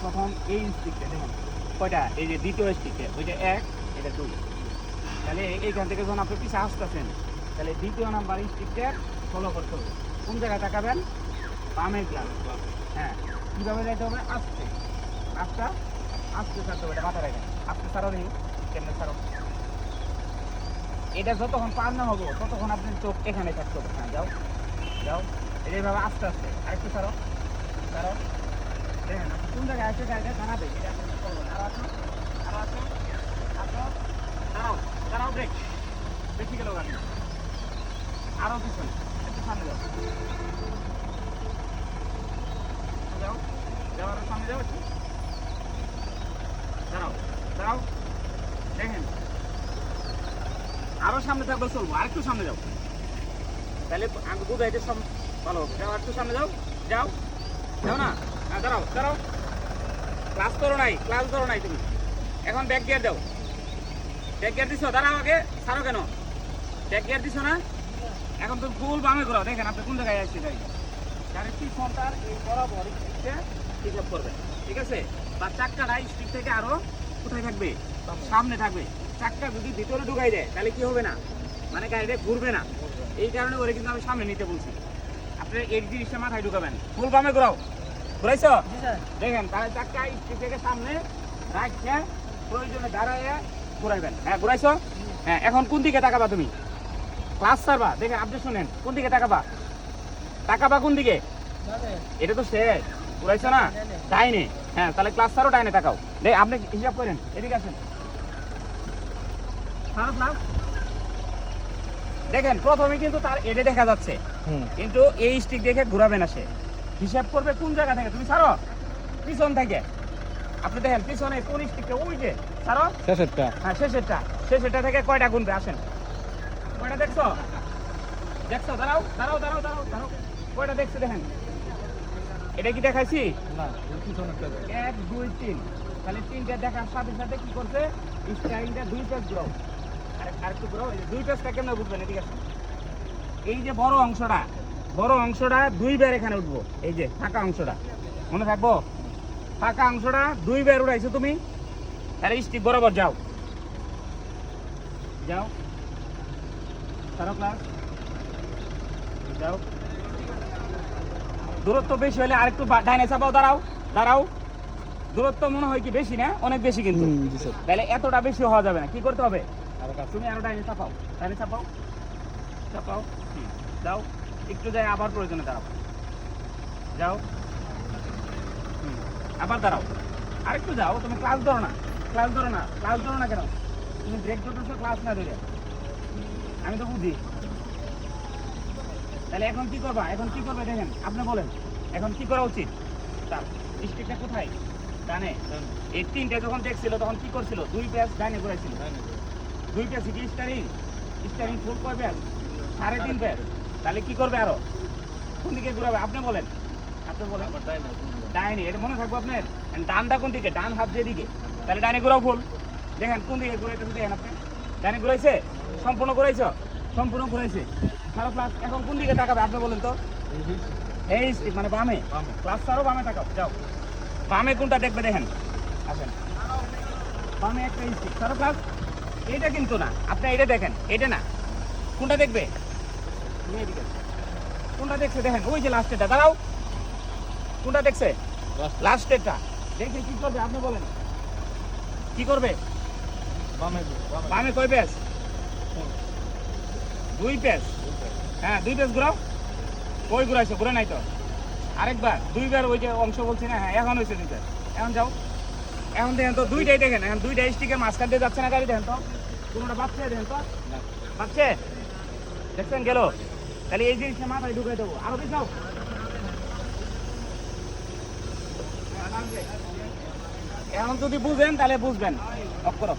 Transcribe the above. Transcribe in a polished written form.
প্রথম এই স্টিকটা দেখুন কয়টা, এই যে দ্বিতীয় স্টিকটা ওই যে 1 এটা 2, তাহলে এইখান থেকে যখন আপনি পিছিয়ে আসতেছেন তাহলে দ্বিতীয় নাম্বার স্টিকটা ফলো করতে হবে। কোন জায়গায় তাকাবেন? বামের গ্লাস। হ্যাঁ, কীভাবে যাইতে হবে? আস্তে আস্তে আস্তে ছাড়তে হবে, এটা মাথায় রাখেন। আস্তে ছাড়ো নেই, কেমনে ছাড়ো। এটা যতক্ষণ পার না হবো ততক্ষণ আপনার চোখ এখানে থাকতে হবে। হ্যাঁ, যাও যাও, এইভাবে আস্তে আস্তে আরেকটু ছাড়ো ছাড়ো। দেখেন কোন জায়গায় আছে গাড়িটা জানাবে, এটা আপনি করবেন। আরো আসো আরো আসো আসো, দাঁড়াও দাঁড়াও, ব্রেক বেশি গেল গাড়ি, আরো পিছনে একটু সামনে যাও যাও যাও, আরো সামনে যাও, একটু দাঁড়াও দাঁড়াও। দেখেন আরো সামনে থাকলে চলবো, আর একটু সামনে যাও, তাহলে আমি বুঝাইতে সব ভালো হবে। যাও একটু সামনে যাও, যাও যাও না, হ্যাঁ দাঁড়াও দাঁড়াও। ক্লাস করো নাই তুমি, এখন ব্যাক গিয়ার দাও। ব্যাক গিয়ার দিছো, দাঁড়াও আগে, ছাড়ো কেন? ব্যাক গিয়ার দিছো না, এখন তো ফুল বামে ঘোরাও। দেখেন আপনি কোন জায়গায় আসছে গাড়ি, গাড়ির পিছনটার এই বরাবর স্টিকটা ঠিক আপ করবেন, ঠিক আছে? বা চাক্কাটা স্টিক থেকে আরো কোথায় থাকবে? সামনে থাকবে। চাক্কা যদি ভিতরে ঢুকাই দেয় তাহলে কি হবে না, মানে গাড়িটা ঘুরবে না। এই কারণে ওরে কিন্তু আমি সামনে নিতে বলছি। আপনি এই জিনিসটা মাথায় ঢুকাবেন, ফুল বামে ঘোরাও। ঘুরাইছো? দেখেন তাহলে চাক্কা স্টিক থেকে সামনে রাখছে, প্রয়োজনে দাঁড়াইয়া ঘুরাইবেন। হ্যাঁ ঘুরাইছো? হ্যাঁ, এখন কোন দিকে তাকাবা তুমি? ক্লাস ছাড়বা। দেখেন আপনি শুনেন, কোন দিকে তাকাবা? তাকাবা কোন দিকে? এটা তো শেষ, ঘুরাইছো না? ডাইনে। হ্যাঁ, তাহলে ক্লাস ছাড়ো, ডাইনে তাকাও। দেখ আপনি হিসাব করেন, এদিকে আসেন। দেখেন প্রথমে কিন্তু তার এডে দেখা যাচ্ছে, কিন্তু এই স্টিক দেখে ঘুরাবে না সে। হিসাব করবে কোন জায়গা থেকে, তুমি ছাড়ো পিছন থেকে। আপনি দেখেন পিছনে কোন স্টিকটা, ওই যে ছাড়ো শেষেরটা। হ্যাঁ শেষেরটা থেকে কয়টা গুনবে আসেন, কয়টা দেখছো? দেখছো? দাঁড়াও দাঁড়াও দাঁড়াও দাঁড়াও দাঁড়াও, কয়টা দেখছো দেখেন। এটা কি দেখাইছি? না, 1 2 3। তাহলে 3টা দেখার সাথে সাথে কি করছে, স্টাইলটা 2 পেজ ঘুরাও, আরেকটু ঘুরাও। এই যে 2 পেজটা কেমন বুঝবেন, এদিকে আসেন। এই যে বড় অংশটা 2 বার এখানে উঠবো, এই যে ফাঁকা অংশটা মনে থাকবো। ফাঁকা অংশটা 2 বার উঠাইছো তুমি, তাহলে স্টিক বরাবর যাও যাও, সারা ক্লাস যাও। দূরত্ব বেশি হলে আরেকটু ডাইনে চাপাও, দাঁড়াও দাঁড়াও। দূরত্ব মনে হয় কি বেশি না? অনেক বেশি কিন্তু, তাহলে এতটা বেশি হওয়া যাবে না। কি করতে হবে? তুমি আরো ডাইনে চাপাও, ডাইনে চাপাও চাপাও, যাও একটু যাই, আবার প্রয়োজনে দাঁড়াও, যাও আবার দাঁড়াও, আরেকটু যাও। তুমি ক্লাস ধরো না কেন? তুমি ব্রেক ধরতেছো, ক্লাস না ধরে। আমি তো বুঝি। তাহলে এখন কি করবা? দেখেন আপনি বলেন, এখন কি করা উচিত? তার স্টিকটা কোথায়? ডানে। এই 3টে যখন দেখছিল তখন কি করছিল? 2 পেজ ডানে ঘুরাইছিল। 2 পেজ কি স্টারিং ফুল কয় পেজ? 3.5 পেজ। তাহলে কি করবে আরো? কোন দিকে ঘুরাবে আপনি বলেন? ডাইনে। এটা মনে থাকবো আপনার। ডানটা কোন দিকে? ডান হাত যেদিকে, তাহলে ডাইনে ঘুরাও ফুল। দেখেন কোন দিকে ঘুরাইতেছে, দেখেন আপনি। ডাইনে ঘুরাইছে? সম্পূর্ণ ঘুরাইছে? সম্পূর্ণ ঘুরাইছে। খারাপ ক্লাস এখন কোন দিকে তাকাবে আপনি বলেন তো? এই মানে বামে। ক্লাস ছাড়ো, বামে তাকাও, যাও। বামে কোনটা দেখবে দেখেন, আসেন। বামে একটা স্টিক, ছাড়ো ক্লাস। এইটা কিন্তু না, আপনি এটা দেখেন, এটা না। কোনটা দেখবে? কোনটা দেখছে দেখেন, ওই যে লাস্টেরটা, দাঁড়াও। কোনটা দেখছে? লাস্টেরটা দেখে কি করবে আপনি বলেন? কি করবে? বামে কয় পেজ? 2 পেজ। হ্যাঁ 2 পেজ ঘুরাও। কই ঘুরাইছো? ঘুরে নাই তো। আরেকবার 2 বার ওই যে অংশ বলছি না, হ্যাঁ এখন হয়েছে 2 পেজ। এখন যাও, এখন দেখেন তো 2টাই দেখেন, এখন 2টা স্টিকের মাঝখান দিয়ে যাচ্ছে না গাড়ি, দেখেন তো কোনোটা বাচ্চা, দেখেন তো বাচ্চা, দেখছেন গেল। তাহলে এই জিনিসটা মাথায় ঢুকে দেবো, আরো বেশ যাও। এখন যদি বুঝেন তাহলে বুঝবেন, অফ করো।